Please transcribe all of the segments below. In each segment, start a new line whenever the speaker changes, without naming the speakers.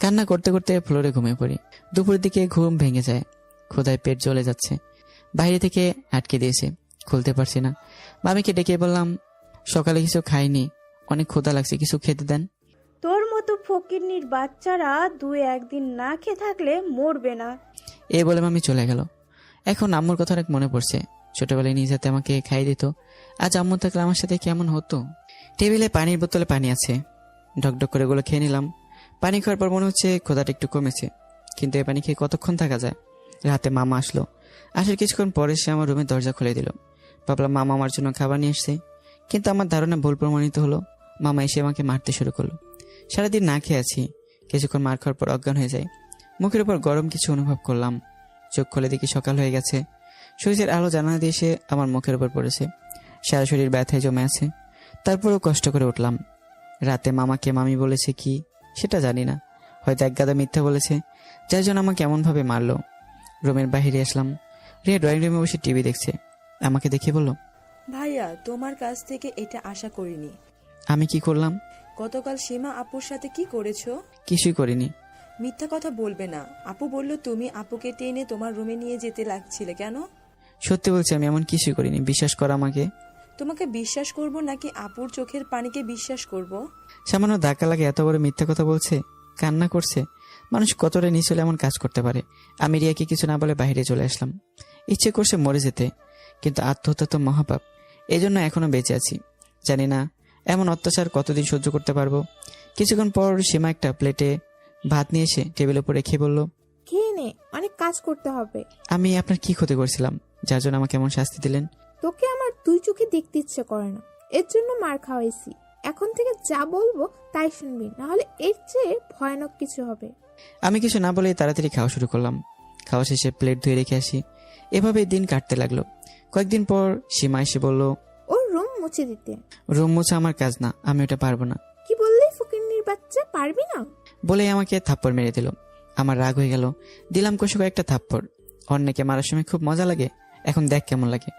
কান্না করতে করতে ফ্লোরে ঘুমিয়ে পড়ি। দুপুরের দিকে ঘুম ভেঙে যায়, ক্ষুধায় পেট জ্বলে যাচ্ছে। বাইরে থেকে আটকে দিয়েছে, খুলতে পারছি না। মামিকে ডেকে বললাম, সকালে কিছু খাইনি, অনেক ক্ষুধা লাগছে, কিছু খেতে দেন।
তোর মতো ফকিন্নির বাচ্চারা 2-1 দিন না খেয়ে থাকলে মরবে না।
এ বলে মামি চলে গেল। এখন আম্মুর কথা অনেক মনে পড়ছে। ছোটবেলায় নিজ হাতে আমাকে খাইয়ে দিত। আজ আম্মু থাকলে আমার সাথে কেমন হতো। টেবিলে পানির বোতলে পানি আছে, ঢকঢক করে ওগুলো খেয়ে নিলাম। পানি খাওয়ার পর মনে হচ্ছে ক্ষুধাটা একটু কমেছে, কিন্তু এই পানি খেয়ে কতক্ষণ থাকা যায়। রাতে মামা আসলো। আসার কিছুক্ষণ পরে সে আমার রুমের দরজা খুলে দিল। ভাবলাম মামা আমার জন্য খাবার নিয়ে এসছে, কিন্তু আমার ধারণা ভুল প্রমাণিত হলো। মামা এসে আমাকে মারতে শুরু করলো। সারাদিন না খেয়ে আছি, কিছুক্ষণ মার খাওয়ার পর অজ্ঞান হয়ে যায়। মুখের উপর গরম কিছু অনুভব করলাম। চোখ খুলে দেখি সকাল হয়ে গেছে। সূর্যের আলো জানালা দিয়ে এসে আমার মুখের উপর পড়েছে। সারা শরীর ব্যথায় জমে আছে, তারপরেও কষ্ট করে উঠলাম। রাতে মামাকে মামি বলেছে কি সেটা জানি না, হয়তো এক গাদা মিথ্যা বলেছে, যার জন্য আমাকে এমনভাবে মারলো। রুমের বাইরে আসলাম। রিয়া ড্রয়িং রুমে বসে টিভি দেখছে। আমাকে দেখে বলল,
ভাইয়া, তোমার কাছ থেকে এটা আশা করিনি।
আমি কি করলাম?
গতকাল সীমা আপুর সাথে কি করেছো?
কিছুই করিনি।
মিথ্যা কথা বলবে না। আপু বলল তুমি আপুকে টেনে তোমার রুমে নিয়ে যেতে লাগছিলে কেন?
সত্যি বলছি, আমি এমন কিছুই করিনি, বিশ্বাস কর আমাকে।
তোমাকে বিশ্বাস করব নাকি আপুর চোখের পানিকে বিশ্বাস করব?
সামান্য ধাক্কা লাগে এত বড় মিথ্যা কথা বলছে, কান্না করছে। মানুষ কতটা নিচলে এমন কাজ করতে পারে। আমি রিয়াকে কিছু না বলে বাইরে চলে আসলাম। ইচ্ছে করছে মরে যেতে, কিন্তু আত্মহত্যা তো মহাপাপ। এই জন্য এখনো বেঁচে আছি। জানি না এমন অত্যাচার কতদিন সহ্য করতে পারবো। কিছুক্ষণ পর সীমা একটা প্লেটে ভাত নিয়ে এসে টেবিলের উপর রেখে বলল,
খেয়ে নে, অনেক কাজ করতে হবে।
আমি আপনার কি ক্ষতি করছিলাম যার জন্য আমাকে এমন শাস্তি দিলেন?
তোকে আমার 2 চোখে দেখতে ইচ্ছে করে না, এর জন্য মার খাওয়াইছি। এখন থেকে যা বলবো তাই শুনবি, না হলে এর চেয়ে ভয়ানক কিছু হবে।
আমি কিছু না বলেই তাড়াতাড়ি খাওয়া শুরু করলাম। খাওয়া শেষে প্লেট ধুয়ে রেখে আসি। এভাবেই দিন কাটতে লাগলো। কয়েকদিন পর সীমা এসে বলল,
ওর রুম মুছে দিতে।
রুম মোছা আমার কাজ না, আমি ওটা পারবো না।
কি বললি ফকিন্নির বাচ্চা, পারবি না?
বলেই আমাকে থাপ্পড় মেরে দিল। আমার রাগ হয়ে গেল, দিলাম কষে কয়েকটা থাপ্পড়। অন্যকে মারার সময় খুব মজা লাগে, এখন দেখ কেমন লাগে।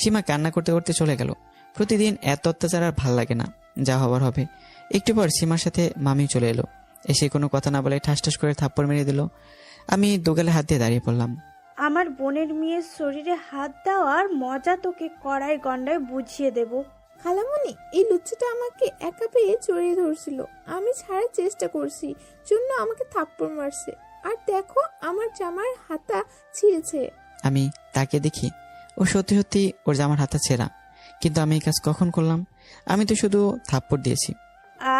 সীমা কান্না করতে করতে চলে গেল। প্রতিদিন এত অত্যাচার আর ভাল লাগে না, যা হবার হবে। একটু পর সীমার সাথে মামি চলে এলো। এসে কোনো কথা না বলে ঠাস ঠাস করে থাপ্পড় মেরে দিল। আমি দোগালে হাত দিয়ে দাঁড়িয়ে পড়লাম।
আমার বোনের মেয়ের শরীরে হাত দেওয়ার মজা তোকে কড়াই গন্ডায় বুঝিয়ে দেব।
খালামণি, এই লুচ্চিটা আমাকে একা পেয়ে জড়িয়ে ধরছিল। আমি ছাড়ার চেষ্টা করছি জন্য আমাকে থাপ্পড় মারছে। আর দেখো, আমার জামার হাতা ছিঁড়েছে।
আমি তাকে দেখি, ও সত্যি সত্যি ওর জামার হাতা ছেঁড়া। কিন্তু আমি এই কাজ কখন করলাম? আমি তো শুধু থাপ্পড় দিয়েছি।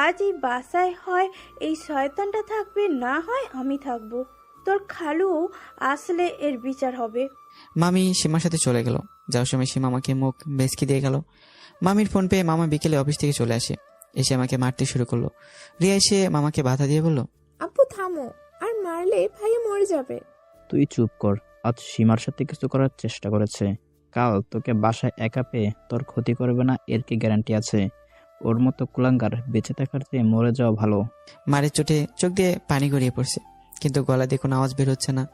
আজ এই বাসায় হয় এই শয়তানটা থাকবে, না হয় আমি থাকবো। তোর খালু আসলে এর বিচার হবে।
মামি সীমার সাথে চলে গেল। যাওয়ার সময় সীমা আমাকে মুখ বেঁচকে দিয়ে গেল। মামির ফোন পেয়ে মামা বিকেলে অফিস থেকে চলে আসে। এসে আমাকে মারতে শুরু করলো। রিয়া এসে মামাকে বাধা দিয়ে বলল,
আপু থামো, আর মারলে ভাইয়া মরে যাবে।
তুই চুপ কর। আজ সীমার সাথে কিছু করার চেষ্টা করেছে, কাল তোকে বাসায় একা পেয়ে তোর ক্ষতি করবে না এর কি গ্যারান্টি আছে? ওর মতো কুলাঙ্গার বেঁচে থাকার চেয়ে মরে যাওয়া ভালো।
মারের চোটে চোখ দিয়ে পানি গড়িয়ে পড়ছে, কিন্তু গলা দিয়ে কোনো আওয়াজ বের হচ্ছে না।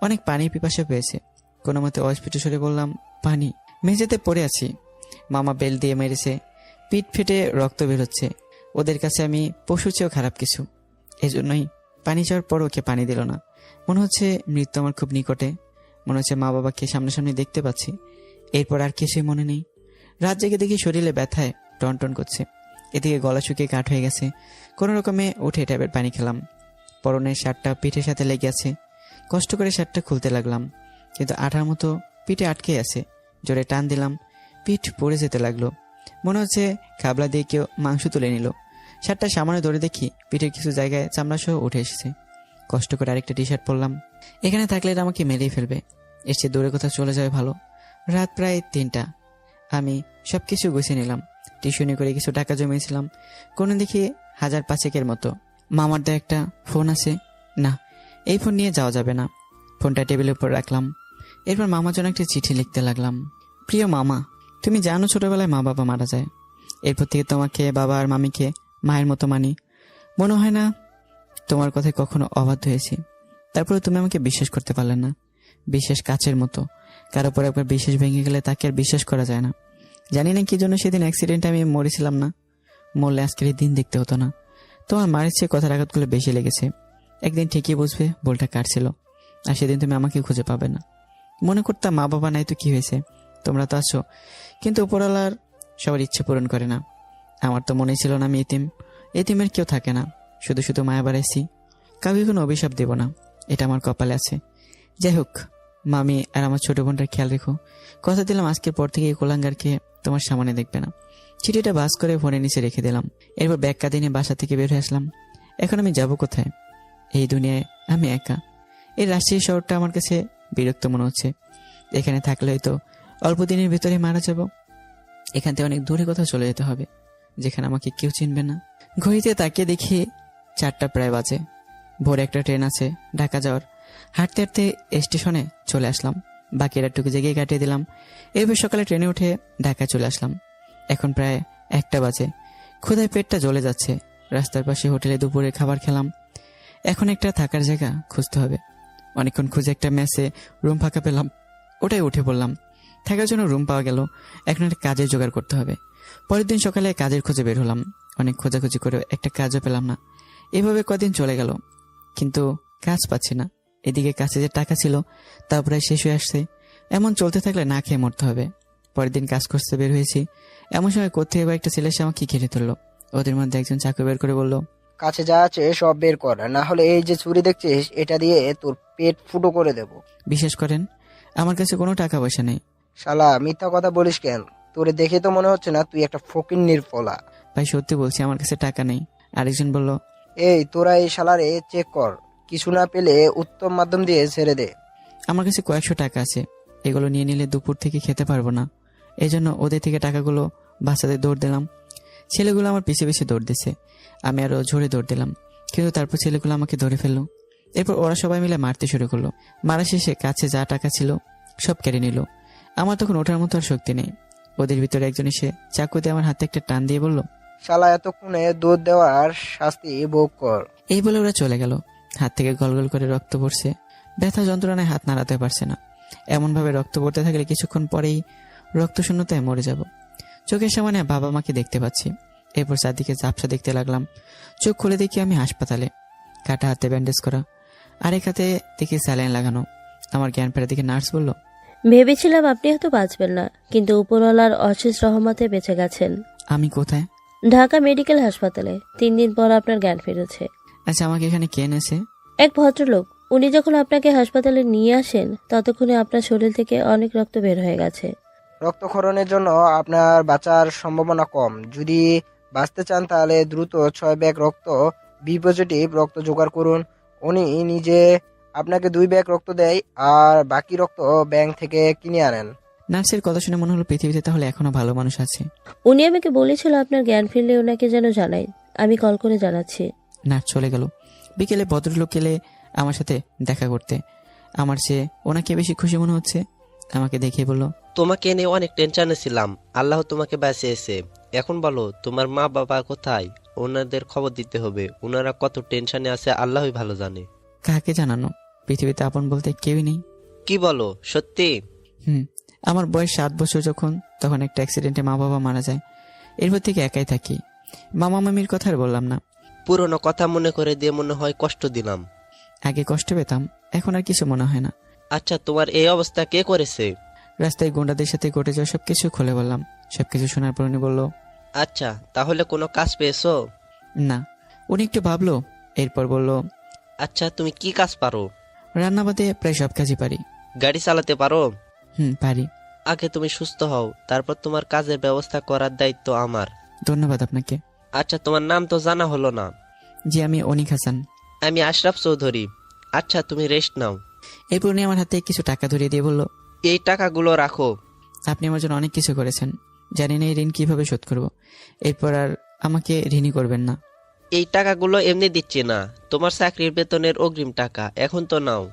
অনেক পানির পিপাসা পেয়েছে। কোনো মতে অস্ফুট সরে বললাম, পানি। মেঝেতে পড়ে আছি। মামা বেল দিয়ে মেরেছে, পিঠ ফেটে রক্ত বের হচ্ছে। ওদের কাছে আমি পশুর চেয়েও খারাপ কিছু। এজন্যই পানি চাওয়ার পর ওকে পানি দিল না। মনে হচ্ছে মৃত্যু আমার খুব নিকটে। মনে হচ্ছে মা বাবাকে সামনাসামনি দেখতে পাচ্ছি। এরপর আর কিছুই মনে নেই। রাত জেগে দেখি শরীরে ব্যথায় টনটন করছে। এদিকে গলা শুকিয়ে কাঠ হয়ে গেছে। কোনো রকমে উঠে ট্যাবের পানি খেলাম। পরনের শার্টটা পিঠের সাথে লেগে আছে। কষ্ট করে শার্টটা খুলতে লাগলাম, কিন্তু আঠার মতো পিঠে আটকে আছে। জোরে টান দিলাম, পিঠ পড়ে যেতে লাগলো। মনে হচ্ছে খাবলা দিয়ে কেউ মাংস তুলে নিল। শার্টটা সামনে ধরে দেখি পিঠের কিছু জায়গায় চামড়া সহ উঠে এসেছে। কষ্ট করে আরেকটা টি শার্ট পরলাম। এখানে থাকলে এটা আমাকে মেরেই ফেলবে। এসে দূরে কোথাও চলে যাবে ভালো। রাত প্রায় 3টা। আমি সবকিছু গুছিয়ে নিলাম। টিউশনি করে কিছু টাকা জমিয়েছিলাম। কোনো দেখি 1000-5 মতো। মামার দেয়া একটা ফোন আছে। না, এই ফোন নিয়ে যাওয়া যাবে না। ফোনটা টেবিলের উপর রাখলাম। এরপর মামার জন্য একটা চিঠি লিখতে লাগলাম। প্রিয় মামা, তুমি জানো ছোটবেলায় মা বাবা মারা যায়। এরপর থেকে তোমাকে বাবা আর মামিকে মায়ের মতো মানি। মনে হয় না তোমার কথায় কখনো অবাধ্য হয়েছি। তারপরে তুমি আমাকে বিশ্বাস করতে পারলে না। বিশ্বাস কাচের মতো, কারো পর একবার বিশ্বাস ভেঙে গেলে তাকে আর বিশ্বাস করা যায় না। জানি না কি জন্য সেদিন অ্যাক্সিডেন্টে আমি মরেছিলাম না। মরলে আজকের এই দিন দেখতে হতো না। তোমার মারের চেয়ে কথার আঘাতগুলো বেশি লেগেছে। একদিন ঠিকই বুঝবে ভুলটা কার ছিল, আর সেদিন তুমি আমাকে খুঁজে পাবে না। মনে করতাম মা বাবা নাই তো কি হয়েছে, তোমরা তো আছো। কিন্তু উপরওয়ালার সবার ইচ্ছে পূরণ করে না। আমার তো মনেই ছিল না আমি এতিম। এতিমের কেউ থাকে না, শুধু শুধু মায়া বাড়াইছি। কাউকে কোনো অভিশাপ দেব না, এটা আমার কপালে আছে। যাই হোক, মামি আর আমার ছোট বোনটার খেয়াল রেখো। কথা দিলাম আজকের পর থেকে এই কোলাঙ্গারকে তোমার সামনে দেখবে না। চিঠিটা বাস করে ফোনের নিচে রেখে দিলাম। এরপর ব্যাগ কাঁধে নিয়ে বাসা থেকে বের হয়ে আসলাম। এখন আমি যাব কোথায়? এই দুনিয়ায় আমি একা। এই রাজশাহী শহরটা আমার কাছে বিরক্ত মনে হচ্ছে। এখানে থাকলে হয়তো অল্প দিনের ভিতরে মারা যাব। এখান থেকে অনেক দূরে কোথাও চলে যেতে হবে, যেখানে আমাকে কেউ চিনবে না। ঘড়িতে তাকিয়ে দেখি 4টা প্রায় বাজে। ভোরে একটা ট্রেন আছে ঢাকা যাওয়ার। হাঁটতে হাঁটতে স্টেশনে চলে আসলাম। বাকি রাতটুকু জেগেই কাটিয়ে দিলাম। এরপর সকালে ট্রেনে উঠে ঢাকায় চলে আসলাম। এখন প্রায় 1টা বাজে। ক্ষুধায় পেটটা জ্বলে যাচ্ছে। রাস্তার পাশে হোটেলে দুপুরে খাবার খেলাম। এখন একটা থাকার জায়গা খুঁজতে হবে। অনেকক্ষণ খুঁজে একটা মেসে রুম ফাঁকা পেলাম, ওটাই উঠে পড়লাম। থাকার জন্য রুম পাওয়া গেল। এখন একটা কাজের জোগাড় করতে হবে। পরের দিন সকালে কাজের খোঁজে বের হলাম। অনেক খোঁজাখুঁজি করে একটা কাজও পেলাম না। এভাবে কদিন চলে গেল, কিন্তু কাজ পাচ্ছি না। এদিকে কাছে যে টাকা ছিল তা প্রায় শেষ হয়ে আসছে। এমন চলতে থাকলে না খেয়ে মরতে হবে। পরের দিন কাজ করতে বের হয়েছি। এমন সময় কোথায় এবার একটা ছেলে এসে আমাকে ঘিরে তুললো। ওদের মধ্যে একজন চাকু বের করে বলল,
কাছে যা আছে সব বের কর, না হলে এই যে ছুরি দেখছিস এটা দিয়ে তোর পেট ফুটো করে দেব।
বিশেষ করেন আমার কাছে কোনো টাকা পয়সা নেই।
শালা মিথ্যা কথা বলিস কেন? তোরে দেখে তো মনে হচ্ছে না তুই একটা ফকিন্নির পোলা।
ভাই সত্যি বলছি, আমার কাছে টাকা নেই। আরেকজন বলল,
এই তোরা এই শালারে চেক কর, কিছু না পেলে উত্তম মাধ্যম দিয়ে ছেড়ে দে।
আমার কাছে কয়েকশো টাকা আছে, এগুলো নিয়ে নিলে দুপুর থেকে খেতে পারবো না। এই জন্য ওদের থেকে টাকাগুলো বাচ্চাদের দৌড় দিলাম। ছেলেগুলো আমার পিছে পিছে দৌড় দিছে। আমি আরো জোরে দৌড় দিলাম, কিন্তু তারপর ছেলেগুলো আমাকে ধরে ফেললো। এরপর ওরা সবাই মিলে মারতে শুরু করলো। মারা শেষে কাছে যা টাকা ছিল সব কেড়ে নিল। আমার তখন ওঠার মতো আর শক্তি নেই। ওদের ভিতরে একজন এসে চাকু দিয়ে আমার হাতে একটা টান দিয়ে বলল,
শালা এতক্ষণে দুধ দেওয়ার শাস্তি ভোগ কর।
এই বলে ওরা চলে গেল। হাত থেকে গলগল করে রক্ত পড়ছে। ব্যথা যন্ত্রণায় হাত নাড়াতে পারছে না। এমনভাবে রক্ত পড়তে থাকলে কিছুক্ষণ পরেই রক্ত শূন্যতায় মরে যাব। চোখের সামনে বাবা মাকে দেখতে পাচ্ছি। এরপর চারদিকে ঝাপসা দেখতে লাগলাম। চোখ খুলে দেখি আমি হাসপাতালে, কাটা হাতে ব্যান্ডেজ করা, আরেক হাতে দেখি স্যালাইন লাগানো। আমার জ্ঞান ফেরার দিকে নার্স বলল,
ভেবেছিলাম আপনি হয়তো বাঁচবেন না, কিন্তু উপরওয়ালার অশেষ রহমতে বেঁচে গেছেন।
আমি কোথায়?
ঢাকা মেডিকেল হাসপাতালে। 3 দিন পর আপনার জ্ঞান ফিরেছে।
আচ্ছা, আমাকে এখানে কে এনেছে?
এক ভদ্রলোক। উনি যখন আপনাকে হাসপাতালে নিয়ে আসেন ততক্ষণে আপনার শরীর থেকে অনেক রক্ত বের হয়ে গেছে।
রক্তক্ষরণের জন্য আপনার বাঁচার সম্ভাবনা কম। যদি বাঁচতে চান তাহলে দ্রুত 6 ব্যাগ রক্ত বি পজিটিভ রক্ত জোগাড় করুন। উনি নিজে আপনাকে 2 ব্যাগ রক্ত দেয়, আর বাকি রক্ত ব্যাংক থেকে কিনে আনেন।
নার্সের কথা শুনে মনে হলো পৃথিবীতে তাহলে এখনো ভালো মানুষ আছে।
উনি আমাকে বলেছিল আপনার জ্ঞান ফিরলে ওনাকে যেন জানাই। আমি কল করে জানাচ্ছি।
নার্স চলে গেল। বিকেলে ভদ্রলোক এলে আমার সাথে দেখা করতে। আমার চেয়ে ওনাকে বেশি খুশি মনে হচ্ছে। আমাকে দেখে বলল,
তোমাকে নিয়ে অনেক টেনশনে ছিলাম, আল্লাহ তোমাকে বাঁচিয়েছে। এখন বলো তোমার মা বাবা কোথায়? ওনাদের খবর দিতে হবে। ওনারা কত টেনশনে আছে আল্লাহই ভালো জানে।
কাকে জানানো? পৃথিবীতে আপন বলতে কেউই নেই।
কি বলো, সত্যি?
আমার বয়স 7 বছর যখন, তখন একটা অ্যাক্সিডেন্টে মা বাবা মারা যায়। এরপর থেকে একাই থাকি। মামা মামির কথা আর বললাম না।
পুরনো কথা মনে করে দিয়ে মনে হয় কষ্ট দিলাম।
আগে কষ্ট পেতাম, এখন আর কিছু মনে হয় না।
আচ্ছা, তোমার এই অবস্থা কে করেছে?
রাস্তায় গুন্ডাদের সাথে ঘটে যাওয়া সবকিছু খুলে বললাম। সবকিছু শোনার পর উনি বলল,
আচ্ছা, তাহলে কোনো কাজ পেয়েছো?
না। উনি একটু ভাবলো, এরপর বলল,
আচ্ছা, তুমি কি কাজ পারো?
রান্না বাদে প্রায় সব কাজই পারি।
গাড়ি চালাতে পারো?
পারি।
আগে তুমি সুস্থ হও, তারপর তোমার কাজের ব্যবস্থা করার দায়িত্ব আমার।
ধন্যবাদ আপনাকে।
আচ্ছা, তোমার নাম তো জানা হলো না।
জি, আমি অনিক হাসান।
আমি আশরাফ চৌধুরী। আচ্ছা, তুমি রেস্ট নাও।
এরপর উনি আমার হাতে কিছু টাকা ধরিয়ে দিয়ে বলল,
এই টাকাগুলো রাখো।
আপনি আমার জন্য অনেক কিছু করেছেন, জানি না এই ঋণ কিভাবে শোধ করব। এরপর আর আমাকে ঋণই করবেন না।
এই টাকাগুলো এমনি দিচ্ছি না, তোমার চাকরির বেতনের অগ্রিম টাকা, এখন তো নাও।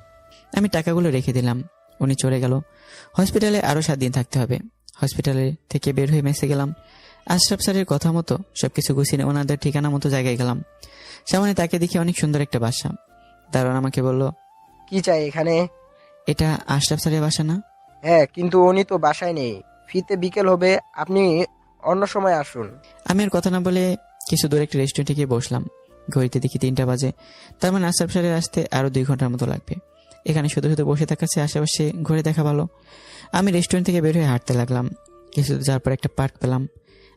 আমি টাকাগুলো রেখে দিলাম। উনি চলে গেল। হসপিটালে আরো 7 দিন থাকতে হবে। হসপিটালে থেকে বের হয়ে মেসে গেলাম। আশরাফ স্যারের কথা মতো সবকিছু গুছিয়ে ওনাদের ঠিকানা মতো জায়গায় গেলাম। সামনে তাকে দেখি অনেক সুন্দর একটা বাসা। দারোয়ান আমাকে বলল,
কি চাই এখানে?
এটা আশরাফ স্যারের বাসা না?
হ্যাঁ, কিন্তু উনি তো বাসায় নেই। ফিতে বিকেল হবে, আপনি অন্য সময় আসুন।
আমি আর কথা না বলে কিছু দূরে একটা রেস্টুরেন্টে গিয়ে বসলাম। ঘড়িতে দেখি 3টা বাজে। তার মানে আশরাফ স্যারের আসতে আরো 2 ঘন্টার মতো লাগবে। এখানে শুধু শুধু বসে থাকার চেয়ে আশেপাশে ঘুরে দেখা ভালো। আমি রেস্টুরেন্ট থেকে বের হয়ে হাঁটতে লাগলাম। কিছু যাওয়ার পর একটা পার্ক পেলাম।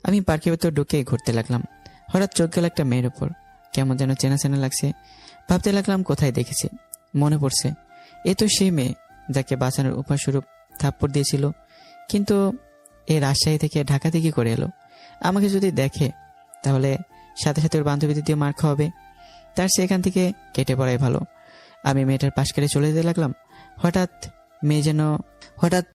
আমি পার্কের ভেতর ঢুকে ঘুরতে লাগলাম। হঠাৎ চোখ গেল একটা মেয়ের ওপর। কেমন যেন চেনা চেনা লাগছে। ভাবতে লাগলাম কোথায় দেখেছি। মনে পড়ছে এ তো সেই মেয়ে যাকে বাঁচানোর উপায়স্বরূপ থাপ্পড় দিয়েছিল। কিন্তু এ রাজশাহী থেকে ঢাকাতে কি করে এলো? আমাকে যদি দেখে তাহলে সাথে সাথে ওর বান্ধবীদের দিয়ে মার খাওয়াবে। তার সে এখান থেকে কেটে পড়াই ভালো। আমি মেয়েটার পাশ কেটে চলে যেতে লাগলাম। হঠাৎ